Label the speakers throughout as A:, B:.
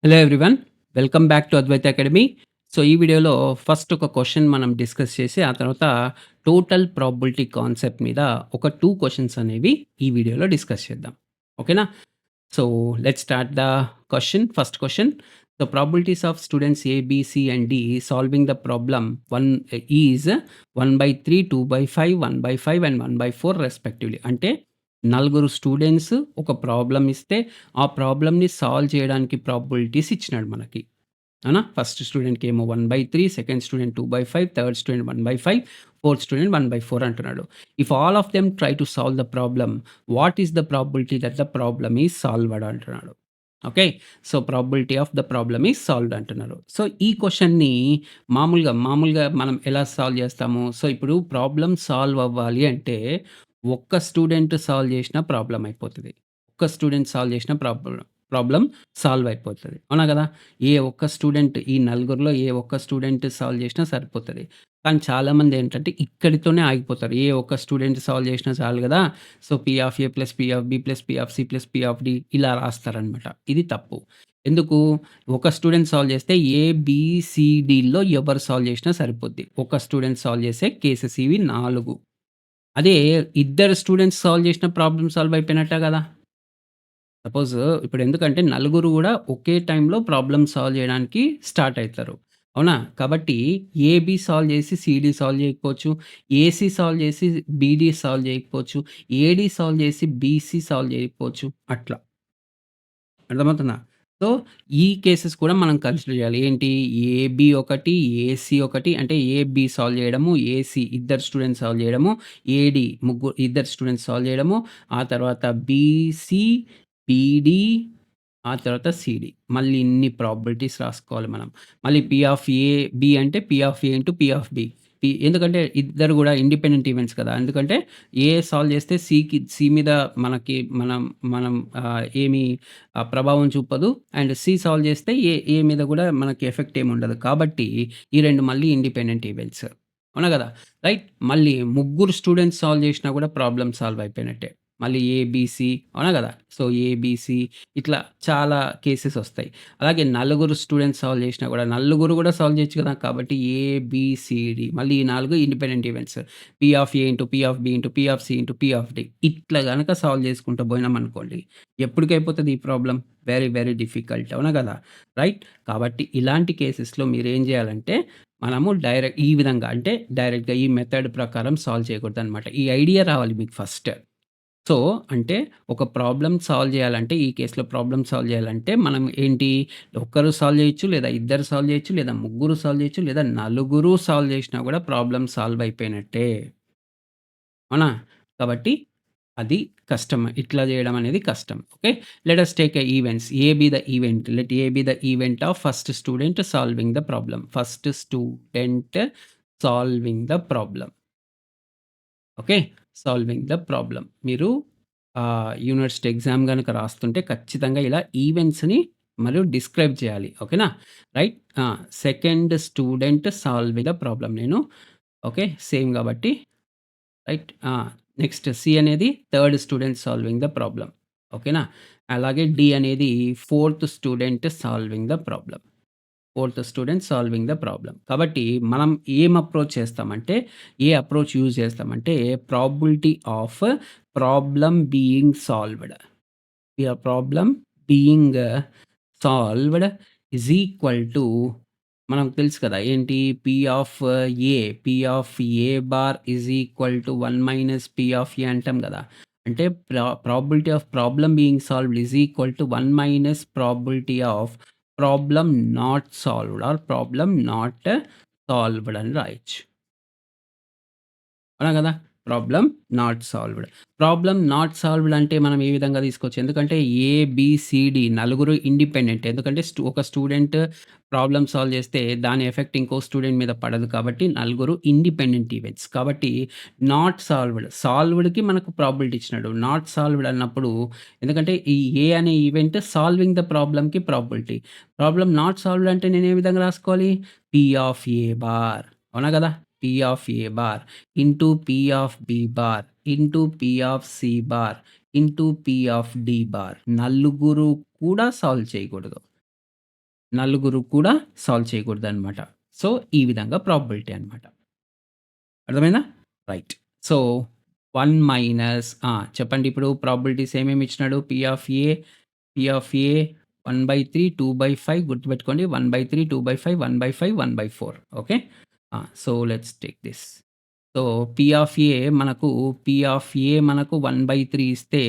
A: Hello everyone. Welcome back to Advaita academy. So, ఈ వీడియోలో first ఒక క్వెషన్ మనం డిస్కస్ చేసి, ఆ తర్వాత టోటల్ ప్రాబబిలిటీ కాన్సెప్ట్ మీద ఒక 2 క్వెషన్స్ అనేవి ఈ వీడియోలో డిస్కస్ చేద్దాం. ఓకేనా? So, let's start the question. First question. The probabilities of students A, B, C and D solving the problem 1 is 1/3, 2/5, 1/5 and 1/4 respectively. అంటే నలుగురు స్టూడెంట్స్ ఒక ప్రాబ్లమ్ ఇస్తే, ఆ ప్రాబ్లమ్‌ని సాల్వ్ చేయడానికి ప్రాబబిలిటీస్ ఇచ్చినాడు మనకి. అవునా? ఫస్ట్ స్టూడెంట్‌కేమో 1/3, second student 2/5, third student 1/5, fourth student 1/4 అంటున్నాడు. If all of them try to solve the problem, what is the probability that the problem is solved అంటున్నాడు. Okay. So, probability of the problem is solved అంటున్నారు. So, ఈ క్వెషన్‌ని మామూలుగా మనం ఎలా solve చేస్తాము? So, ఇప్పుడు ప్రాబ్లమ్ సాల్వ్ అవ్వాలి అంటే, ఒక్క స్టూడెంట్ సాల్వ్ చేసినా ప్రాబ్లమ్ అయిపోతది. ఒక్క స్టూడెంట్ సాల్వ్ చేసిన ప్రాబ్లమ్ సాల్వ్ అయిపోతది. అవునా గదా! ఏ ఒక్క స్టూడెంట్ ఈ నలుగురిలో ఏ ఒక్క స్టూడెంట్ సాల్వ్ చేసినా సరిపోతది. కానీ చాలామంది ఏంటంటే ఇక్కడితోనే ఆగిపోతారు. ఏ ఒక్క స్టూడెంట్ సాల్వ్ చేసినా చాలు గదా! So, P of A plus P of B plus P of C plus P of D ఇలా రాస్తారనమాట. ఇది తప్పు. ఎందుకు? ఒక స్టూడెంట్ సాల్వ్ చేస్తే ఏ, బి, సి, డిల్లో ఎవరు సాల్వ్ చేసినా సరిపోద్ది. ఒక స్టూడెంట్ సాల్వ్ చేసే కేసెస్ ఇవి 4. అదే ఇద్దరు స్టూడెంట్స్ సాల్వ్ చేసిన ప్రాబ్లమ్ సాల్వ్ అయిపోయినట్టే గదా! సపోజ్ ఇప్పుడు ఎందుకంటే నలుగురు గూడా ఒకే టైంలో ప్రాబ్లమ్ సాల్వ్ చేయడానికి స్టార్ట్ అయితారు. అవునా? కాబట్టి ఏబీ సాల్వ్ చేసి సీడీ సాల్వ్ చేయకపోవచ్చు. ఏసీ సాల్వ్ చేసి బీడీ సాల్వ్ చేయకపోవచ్చు. ఏడీ సాల్వ్ చేసి బీసీ సాల్వ్ చేయకపోవచ్చు. అట్లా. అర్థమవుతుందా? సో, ఈ కేసెస్ కూడా మనం కన్సిడర్ చేయాలి. ఏంటి? ఏబీ ఒకటి, ఏసీ ఒకటి అంటే ఏబీ సాల్వ్ చేయడము, ఏసీ ఇద్దరు స్టూడెంట్స్ సాల్వ్ చేయడము, ఏడీ ఇద్దరు స్టూడెంట్స్ సాల్వ్ చేయడము, ఆ తర్వాత బీసీ, బీడీ, ఆ తర్వాత సీడీ. మళ్ళీ ఇన్ని ప్రాబబిలిటీస్ రాసుకోవాలి మనం. మళ్ళీ పి ఆఫ్ ఏ, బి అంటే P of A into P of B. ఎందుకంటే ఇద్దరు గూడా ఇండిపెండెంట్ ఈవెంట్స్ కదా! ఎందుకంటే ఏ సాల్వ్ చేస్తే సి మీద మనకి మనం మనం ఏమి ప్రభావం చూపదు. అండ్ సి సాల్వ్ చేస్తే ఏ మీద గూడా మనకి ఎఫెక్ట్ ఏమి ఉండదు. కాబట్టి ఈ 2 మళ్ళీ ఇండిపెండెంట్ ఈవెంట్స్. అవునా గదా! రైట్. మళ్ళీ ముగ్గురు స్టూడెంట్స్ సాల్వ్ చేసినా గూడా ప్రాబ్లమ్ సాల్వ్ అయిపోయినట్టే. మళ్ళీ ఏబీసీ అవునా గదా! సో, ఏబీసీ ఇట్లా చాలా కేసెస్ ఒస్తాయి. అలాగే నలుగురు స్టూడెంట్స్ సాల్వ్ చేసినా గూడా నలుగురు గూడా సాల్వ్ చేయొచ్చు కదా! కాబట్టి ఏబీసీడీ మళ్ళీ ఈ 4 independent events. P of A into P of B into P of C into P of D. ఇట్లా గనక సాల్వ్ చేసుకుంటూ పోయినామనుకోండి, ఎప్పటికైపోతది ఈ ప్రాబ్లమ్? Very, very difficult. అవునా గదా! రైట్. కాబట్టి ఇలాంటి కేసెస్‌లో మీరేం జేయాలంటే, మనము ఈ విధంగా అంటే డైరెక్ట్‌గా ఈ మెథడ్ ప్రకారం సాల్వ్ చేయకూడదనమాట. ఈ ఐడియా రావాలి మీకు ఫస్ట్. సో, అంటే ఒక ప్రాబ్లమ్ సాల్వ్ చేయాలంటే, ఈ కేస్‌లో ప్రాబ్లమ్ సాల్వ్ చేయాలంటే, మనం ఏంటి ఒక్కరు సాల్వ్ చేయొచ్చు, లేదా ఇద్దరు సాల్వ్ చేయొచ్చు, లేదా ముగ్గురు సాల్వ్ చేయొచ్చు, లేదా నలుగురు సాల్వ్ చేసినా కూడా ప్రాబ్లమ్ సాల్వ్ అయిపోయినట్టే. అవునా? కాబట్టి అది కష్టం. ఇట్లా చేయడం అనేది కష్టం. Okay. Let us take events. A be the event. Let A be the event of first student solving the problem. First student solving the problem. Okay. Solving the problem. మీరు యూనివర్సిటీ ఎగ్జామ్ గనక రాస్తుంటే ఖచ్చితంగా ఇలా ఈవెంట్స్‌ని మరియు describe చేయాలి. ఓకేనా? Right. ఆ! Second student solving the problem. నేను ఓకే. సేమ్ కాబట్టి రైట్. నెక్స్ట్ సి అనేది third student solving the problem. ఓకేనా? అలాగే డి అనేది fourth student solving the problem. Fourth student solving the problem. కాబట్టి మనం ఏం అప్రోచ్ చేస్తామంటే, ఏ అప్రోచ్ యూజ్ చేస్తామంటే, probability of problem being solved. Problem being solved is equal to మనకు తెలుసు కదా! ఏంటి P of A, P of A bar is equal to 1 minus P of A అంటాం గదా! అంటే probability of problem being solved is equal to 1 minus probability of problem not solved or problem not solved అని రాయొచ్చు. అవునా గదా! Problem not solved. Problem not solved అంటే మనం ఏ విధంగా తీసుకోవచ్చు? ఎందుకంటే ఏ, బి, సి, డి నలుగురు ఇండిపెండెంట్. ఎందుకంటే ఒక స్టూడెంట్ ప్రాబ్లమ్ సాల్వ్ చేస్తే దాని ఎఫెక్ట్ ఇంకో స్టూడెంట్ మీద పడదు కాబట్టి నలుగురు ఇండిపెండెంట్ ఈవెంట్స్. కాబట్టి నాట్ సాల్వ్డ్. సాల్వ్డ్‌కి మనకు ప్రాబబిలిటీ ఇచ్చినాడు. నాట్ సాల్వ్డ్ అన్నప్పుడు ఎందుకంటే ఈ ఏ అనే ఈవెంట్ సాల్వింగ్ ద ప్రాబ్లమ్‌కి ప్రాబబిలిటీ. ప్రాబ్లమ్ నాట్ సాల్వ్డ్ అంటే నేను ఏ విధంగా రాసుకోవాలి? P of A bar. అవునా గదా! P of A bar into P of B bar into P of C bar into P of D bar. నలుగురు కూడా సాల్వ్ చేయకూడదు. నలుగురు కూడా సాల్వ్ చేయకూడదనమాట. సో, ఈ విధంగా ప్రాబబిలిటీ అనమాట. అర్థమైందా? రైట్. సో, 1 మైనస్ చెప్పండి ఇప్పుడు ప్రాబబిలిటీస్ ఏమేమి ఇచ్చినాడు? పి ఆఫ్ ఏ 1/3, 2/5 గుర్తుపెట్టుకోండి. 1/3, 2/5, 1/5, 1/4 okay. So, let's take this. So, P of A మనకు 1/3 ఇస్తే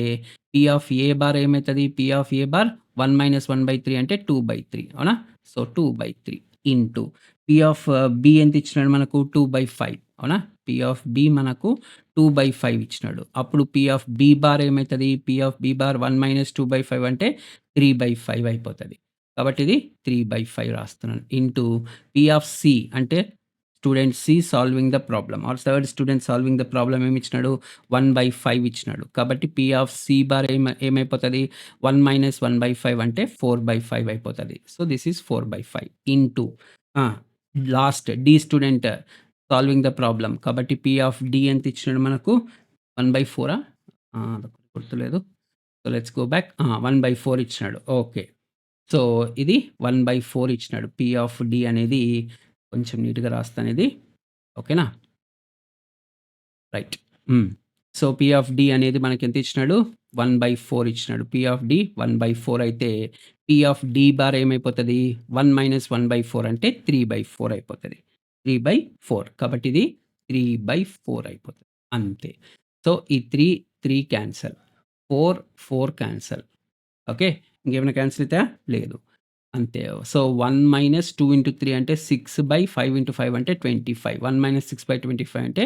A: పి ఆఫ్ ఏ బార్ ఏమైతది? P of A bar 1 minus 1/3 అంటే 2/3 అవునా? So, 2/3 into P of B ఎంత ఇచ్చినాడు మనకు? 2/5 అవునా? పి ఆఫ్ బి మనకు 2/5 ఇచ్చినాడు. అప్పుడు పి ఆఫ్ బి బార్ ఏమైతది? P of B bar 1 minus 2/5 అంటే 3/5 అయిపోతది. కాబట్టి ఇది 3/5 రాస్తున్నాను. ఇంటూ పి ఆఫ్ సి అంటే student C solving the problem or third student solving the problem ఏమి ఇచ్చినాడు? 1/5 ఇచ్చినాడు. కాబట్టి పి ఆఫ్ సి బార్ ఏమైపోతది? 1 మైనస్ 1/5 అంటే 4/5 అయిపోతది. So, this is 4/5 into ah, last D student solving the problem. కాబట్టి P of D ఎంత ఇచ్చినాడు మనకు? 1/4 గుర్తులేదు. So, let's go back. 1/4 ఇచ్చినాడు. ఓకే. సో, ఇది 1/4 ఇచ్చినాడు. పి ఆఫ్ డి అనేది కొంచెం నీట్‌గా రాస్తానిది. ఓకేనా? రైట్. హ్మ్. సో, పి ఆఫ్ డి అనేది మనకెంత ఇచ్చినాడు? 1/4 ఇచ్చినాడు. పి ఆఫ్ డి 1/4 అయితే పి ఆఫ్ డి బార్ ఏమైపోతది? 1 మైనస్ 1/4 అంటే 3/4 అయిపోతది. 3/4 కాబట్టి ఇది 3/4 అయిపోతది. అంతే. సో, ఈ 3 క్యాన్సల్. 4 క్యాన్సల్. ఓకే. ఇంకేమైనా క్యాన్సల్ అయితాయా? లేదు. అంతే. సో, 1 మైనస్ 2 ఇంటూ 3 అంటే 6/5 ఇంటూ 5 అంటే 25. 1 మైనస్ 6/25 అంటే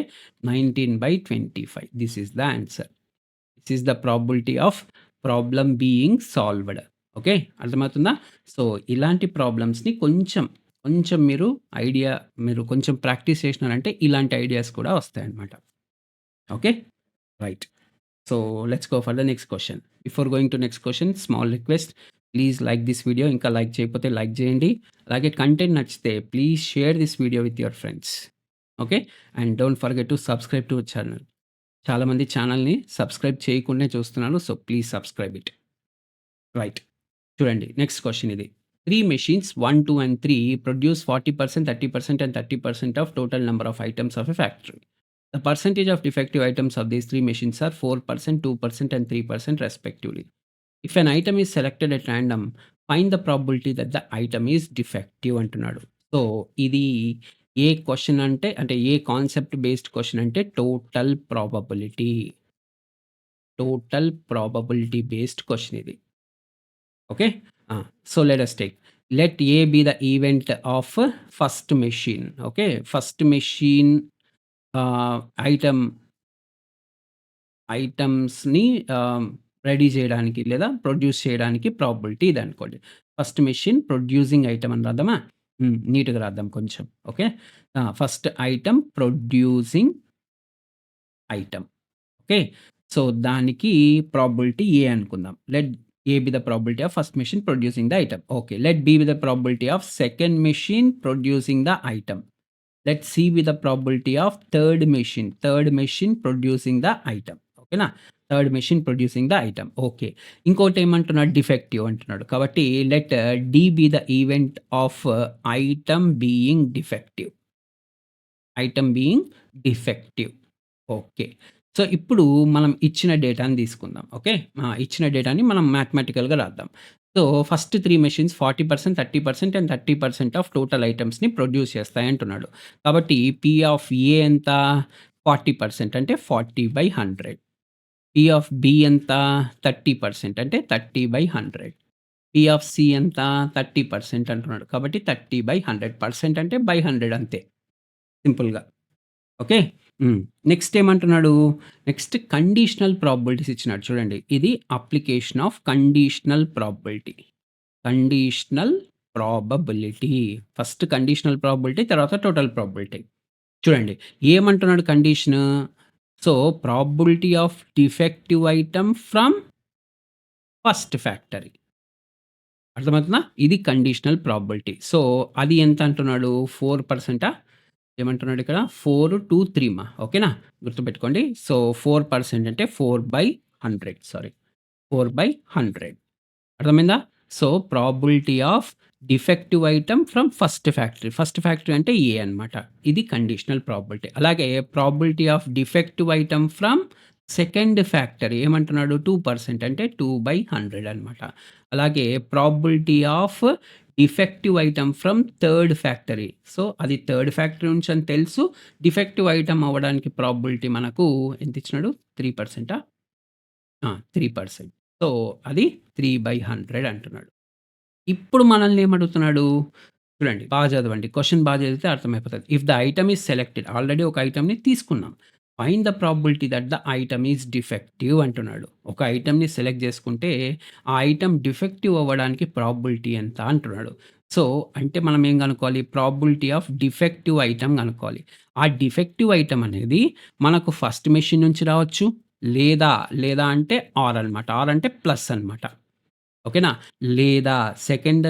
A: 19/25. This is the answer. This is the probability of problem being solved. Okay. అర్థమవుతుందా? సో, ఇలాంటి ప్రాబ్లమ్స్‌ని కొంచెం మీరు కొంచెం ప్రాక్టీస్ చేసినారంటే ఇలాంటి ఐడియాస్ కూడా వస్తాయన్నమాట. Okay. Right. So, let's go for the next question. Before going to next question small request. Please like this video. ఇంకా లైక్ చేయకపోతే లైక్ చేయండి. అలాగే కంటెంట్ నచ్చితే please share this video with your friends. Okay. And don't forget to subscribe to channel. చాలామంది ఛానల్‌ని subscribe చేయకుండానే చూస్తున్నారు. So, please subscribe it. Right. చూడండి నెక్స్ట్ క్వెషన్ ఇది. 3 machines 1, 2 and 3 produce 40%, 30% and 30% of total number of items of a factory. The percentage of defective items of these 3 machines are 4%, 2% and 3% respectively. If an item is selected at random, find the probability that the item is defective అంటున్నాడు. So, ఇది ఏ question అంటే ఏ concept based question అంటే total probability based question ఇది. Okay. So, let us take. Let A be the event of first machine. Okay. First machine ah, item ఐటెమ్స్‌ని ready చేయడానికి లేదా produce చేయడానికి probability ఇదనుకోండి. ఫస్ట్ మెషిన్ ప్రొడ్యూసింగ్ ఐటెమ్ అని రాద్దామా? నీట్‌గా రాద్దాం కొంచెం. Okay. First item producing item. Okay. So, దానికి ప్రాబబిలిటీ ఏ అనుకుందాం. Let A be the probability of first machine producing the item. Okay. Let B be the probability of second machine producing the item. Let C be the probability of third machine producing the item. ఓకేనా? Third machine producing the item. Okay. ఇంకోటేమంటున్నాడు? Defective అంటున్నాడు. కాబట్టి let D be the event of item being defective. Item being defective. Okay. So, ఇప్పుడు మనం ఇచ్చిన డేటాని తీసుకుందాం. Okay. ఇచ్చిన డేటాని మనం మ్యాథమెటికల్‌గా రాద్దాం. So, first 3 machines 40%, 30% and 30% of total ఐటెమ్స్‌ని ప్రొడ్యూస్ చేస్తాయి అంటున్నాడు. కాబట్టి పి ఆఫ్ ఏ ఎంత? 40% అంటే 40/100. పి ఆఫ్ బి ఎంత? 30% అంటే 30/100. పి ఆఫ్ సి ఎంత? 30% అంటున్నాడు. కాబట్టి 30/100. పర్సెంట్ అంటే బై 100 అంతే సింపుల్‌గా. ఓకే. నెక్స్ట్ ఏమంటున్నాడు? నెక్స్ట్ కండిషనల్ ప్రాబబిలిటీస్ ఇచ్చినాడు చూడండి. ఇది application of conditional probability. First conditional probability తర్వాత టోటల్ ప్రాబబిలిటీ. చూడండి ఏమంటున్నాడు condition? So, probability of defective item from first factory. అర్థమవుతుందా? ఇది కండిషనల్ ప్రాబబిలిటీ. సో, అది ఎంత అంటున్నాడు? 4% ఏమంటున్నాడు ఇక్కడ? 4-3 ఓకేనా? గుర్తుపెట్టుకోండి. సో, 4% అంటే 4/100 సారీ. 4/100 అర్థమైందా? So, probability of defective item from first factory. First factory అంటే ఏ అనమాట. ఇది కండిషనల్ ప్రాబబిలిటీ. అలాగే probability of defective item from second factory ఏమంటున్నాడు 2% అంటే 2/100 అనమాట. అలాగే probability of defective item from third factory. So, అది థర్డ్ ఫ్యాక్టరీ నుంచి అని తెలుసు. డిఫెక్టివ్ ఐటెమ్ అవ్వడానికి ప్రాబబిలిటీ మనకు ఎంత ఇచ్చినాడు 3%. 3%. సో, అది 3/100 అంటున్నాడు. ఇప్పుడు మనల్ని ఏమడుగుతున్నాడు? చూడండి బాగా చదవండి. క్వెషన్ బాగా చదివితే అర్థమైపోతది. If the item is selected already ఒక ఐటెమ్‌ని తీసుకున్నాం. Find the probability that the item is defective అంటున్నాడు. ఒక ఐటెమ్‌ని సెలెక్ట్ చేసుకుంటే, ఆ ఐటెమ్ డిఫెక్టివ్ అవ్వడానికి ప్రాబబిలిటీ ఎంత అంటున్నాడు. సో, అంటే మనం ఏం కనుక్కోవాలి? ప్రాబబిలిటీ ఆఫ్ డిఫెక్టివ్ ఐటెమ్ కనుక్కోవాలి. ఆ డిఫెక్టివ్ ఐటెమ్ అనేది మనకు ఫస్ట్ మెషిన్ నుంచి రావచ్చు. లేదా అంటే ఆర్ అనమాట. ఆర్ అంటే ప్లస్ అనమాట. ఓకేనా? లేదా సెకండ్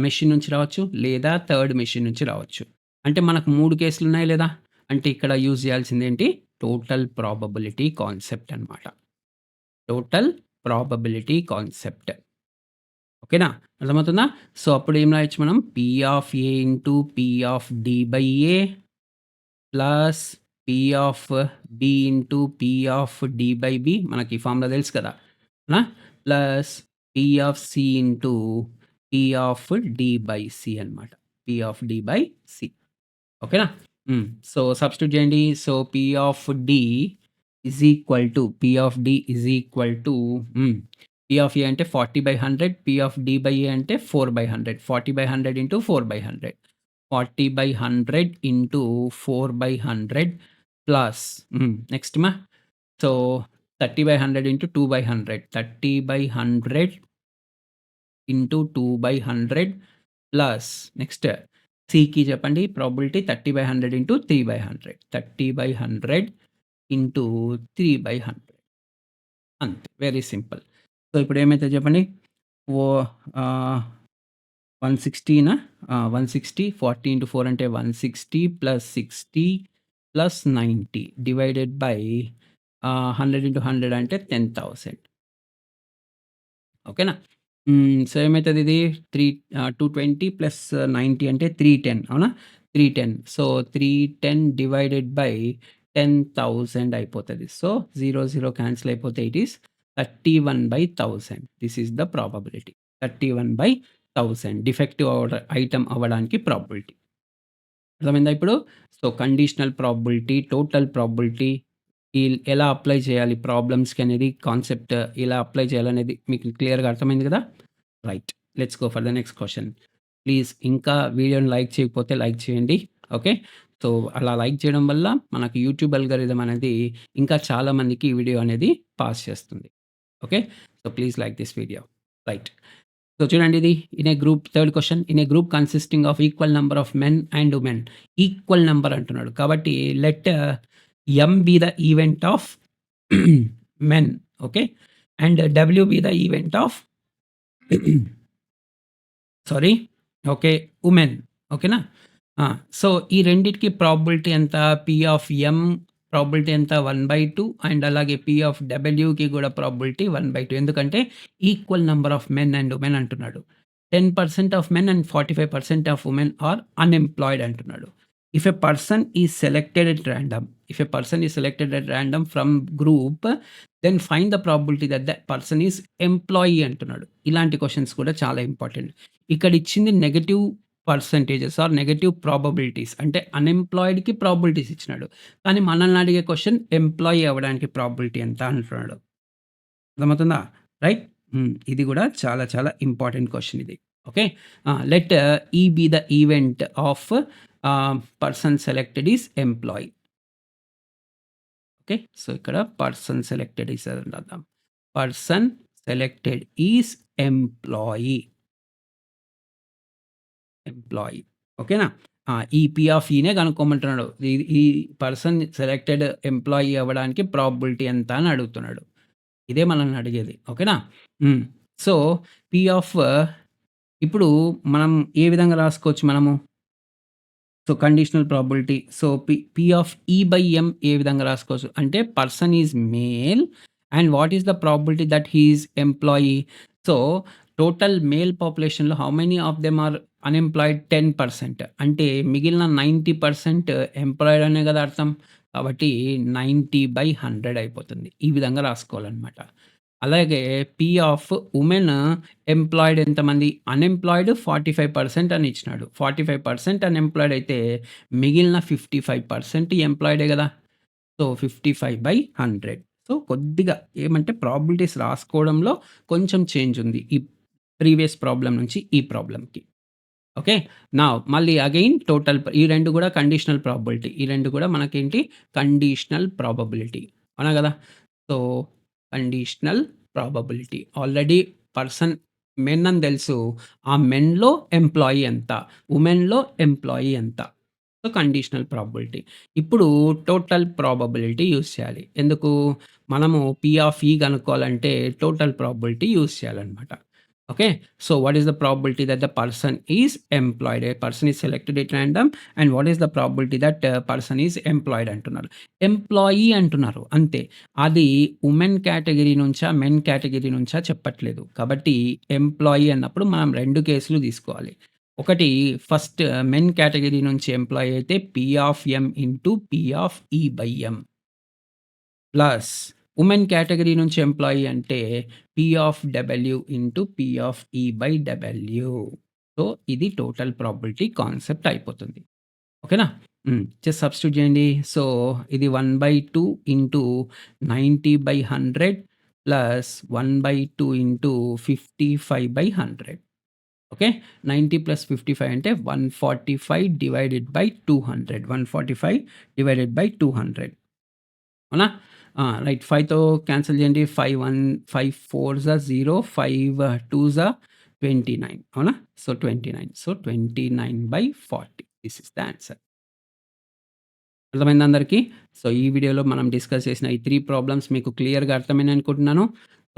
A: మెషిన్ నుంచి రావచ్చు. లేదా థర్డ్ మెషిన్ నుంచి రావచ్చు. అంటే మనకు 3 కేసులున్నాయా లేదా? అంటే ఇక్కడ యూజ్ చేయాల్సిందేంటి? టోటల్ ప్రాబబిలిటీ కాన్సెప్ట్ అనమాట. Total probability concept. ఓకేనా? అర్థమవుతుందా? సో, అప్పుడు ఏం రాయొచ్చు మనం? P of A into P of D by A plus P of B into P of D by B మనకి ఈ ఫార్ములా తెలుసు కదా! Plus P of C into P of D by C అనమాట. P of D by C. ఓకేనా? So, substitute చేయండి. So, P of D is equal to P of D is equal to P of A అంటే 40/100 P of D by A అంటే 4/100 40/100 into 4/100 40/100 into 4/100 plus next మా so 30/100 into 2/100 30/100 into 2/100 plus next సికి చెప్పండి probability 30/100 into 3/100 30/100 into 3/100 అంతే very simple. So, ఇప్పుడు ఏమైతది చెప్పండి? ఓ ఆహ్, 160 160 40 ఇంటూ 4 అంటే 160 plus 60 plus 90 divided by 100 into 100 అంటే 10,000. ఓకేనా? సో, ఏమైతది ఇది 220 ప్లస్ 90 అంటే 310 అవునా? 310 సో, 310 డివైడెడ్ బై 10,000 అయిపోతది. సో, 0 క్యాన్సిల్ అయిపోతే it is 31/1000 this is the probability. 31/1000 defective item అవ్వడానికి ప్రాబబిలిటీ. అర్థమైందా ఇప్పుడు? So, conditional probability, total probability ఎలా అప్లై చేయాలి ప్రాబ్లమ్స్‌కి అనేది కాన్సెప్ట్ ఎలా అప్లై చేయాలనేది మీకు క్లియర్‌గా అర్థమైంది కదా! Right. Let's go for the next question. Please ఇంకా వీడియోని లైక్ చేయకపోతే లైక్ చేయండి. ఓకే. సో, అలా లైక్ చేయడం వల్ల మనకు యూట్యూబ్ అల్గారిథం అనేది ఇంకా చాలా మందికి ఈ వీడియో అనేది పాస్ చేస్తుంది. Okay. So, please like this video. Right. So, చూడండి ఇది in a group third question. In a group consisting of equal number of men and women. Equal number అంటున్నాడు. కాబట్టి let M B the event of men. Okay. And W B the event of sorry. Okay. Women. ఓకేనా? So, ఈ రెండిటికి probability ఎంత? P of M probability ఎంత? 1/2 and అలాగే P of డబ్ల్యూకి కూడా probability 1/2 ఎందుకంటే equal number of men and women అంటున్నాడు. 10% of men and 45% of women are unemployed అంటున్నాడు. If a person is selected at random from group then find the probability that the person is employee అంటున్నాడు. ఇలాంటి questions కూడా చాలా important. ఇక్కడ ఇచ్చింది negative percentages or negative probabilities అంటే అన్‌ఎంప్లాయిడ్‌కి probabilities ఇచ్చినాడు. కానీ మనల్ని అడిగే క్వెషన్ ఎంప్లాయీ అవ్వడానికి ప్రాబబిలిటీ ఎంత అంటున్నాడు. అర్థమవుతుందా? రైట్? ఇది కూడా చాలా చాలా ఇంపార్టెంట్ క్వెషన్ ఇది. ఓకే. లెట్ ఈ B the event of person selected is employee. Okay. So, ఇక్కడ పర్సన్ సెలెక్టెడ్ ఈస్ అని రాద్దాం. Person selected is employee. ఓకేనా? ఈ పి ఆఫ్ ఈనే కనుక్కోమంటున్నాడు. ఈ పర్సన్ సెలెక్టెడ్ ఎంప్లాయీ అవ్వడానికి ప్రాబబిలిటీ ఎంత అని అడుగుతున్నాడు. ఇదే మనల్ని అడిగేది. ఓకేనా? సో, పి ఆఫ్ ఇప్పుడు మనం ఏ విధంగా రాసుకోవచ్చు మనము? So, conditional probability. So, P of E by M ఏ విధంగా రాసుకోవచ్చు? అంటే person is male and what is the probability that he is employee? So, total male పాపులేషన్‌లో how many of them are unemployed 10% అంటే మిగిలిన 90% ఎంప్లాయిడ్ అనే కదా అర్థం. కాబట్టి 90/100 అయిపోతుంది. ఈ విధంగా రాసుకోవాలనమాట. అలాగే పి ఆఫ్ వుమెన్ ఎంప్లాయిడ్ ఎంతమంది? అన్‌ఎంప్లాయిడ్ 45% అని ఇచ్చినాడు. 45% అన్‌ఎంప్లాయిడ్ అయితే మిగిలిన 55% ఎంప్లాయిడే గదా! సో, 55/100. సో, కొద్దిగా ఏమంటే ప్రాబబిలిటీస్ రాసుకోవడంలో కొంచెం చేంజ్ ఉంది. ఈ ప్రీవియస్ ప్రాబ్లమ్ నుంచి ఈ ప్రాబ్లమ్‌కి. ఓకే. నౌ మళ్ళీ అగైన్ టోటల్ ఈ 2 గూడా కండిషనల్ ప్రాబబిలిటీ. ఈ 2 గూడా మనకేంటి కండిషనల్ ప్రాబబిలిటీ. అవునా గదా! So, conditional probability. Already person men అని దెలుసు. ఆ మెన్‌లో ఎంప్లాయీ ఎంత? వుమెన్‌లో ఎంప్లాయీ ఎంత? So, conditional probability. ఇప్పుడు టోటల్ ప్రాబబిలిటీ యూజ్ చేయాలి. ఎందుకు? మనము పి ఆఫ్ ఈ కనుక్కోవాలంటే టోటల్ ప్రాబబిలిటీ యూజ్ చేయాలనమాట. Okay. So, what is the probability that the person is employed? A person is selected at random and what is the probability that person is employed అంటున్నారు. Employee అంటున్నారు అంతే. అది women category నుంచా, men category నుంచా చెప్పట్లేదు. కాబట్టి employee అన్నప్పుడు మనం 2 కేసులు తీసుకోవాలి. ఒకటి ఫస్ట్ మెన్ కేటగరీ నుంచి ఎంప్లాయీ అయితే P of M into P of E by M. Plus women category నుంచి ఎంప్లాయీ అంటే P of W into P of E by W. So, ఇది టోటల్ ప్రాబబిలిటీ కాన్సెప్ట్ అయిపోతుంది. ఓకేనా? జస్ట్ సబ్స్టిట్యూట్ చేయండి. So, ఇది 1/2 into 90/100 plus 1/2 into 55/100. Okay. 90 plus 55 అంటే 145 divided by 200. 145 divided by 200. అవునా? Right. 5తో cancel చేయండి. 5 4 0, 5 2 29. అవునా? So, 29. So, 29/40. This is the answer. అర్థమైందా అందరికీ? సో, ఈ వీడియోలో మనం డిస్కస్ చేసిన ఈ 3 ప్రాబ్లమ్స్ మీకు క్లియర్‌గా అర్థమైనాయి అనుకుంటున్నాను.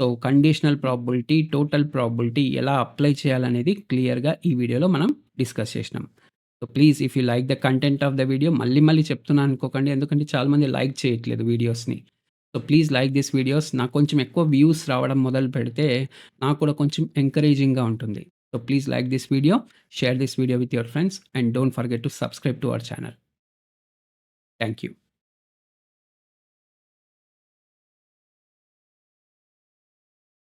A: So, conditional probability, total probability ఎలా అప్లై చేయాలనేది క్లియర్‌గా ఈ వీడియోలో మనం డిస్కస్ చేసినాం. So, please if you like the content of the video మళ్ళీ మళ్ళీ చెప్తున్నాను అనుకోకండి. ఎందుకంటే చాలామంది లైక్ చేయట్లేదు వీడియోస్‌ని. So, please like these videos. నాకు కొంచెం ఎక్కువ వ్యూస్ రావడం మొదలుపెడితే నాకు కూడా కొంచెం ఎంకరేజింగ్‌గా ఉంటుంది. So, please like this video, share this video with your friends and don't forget to subscribe to our channel. Thank you.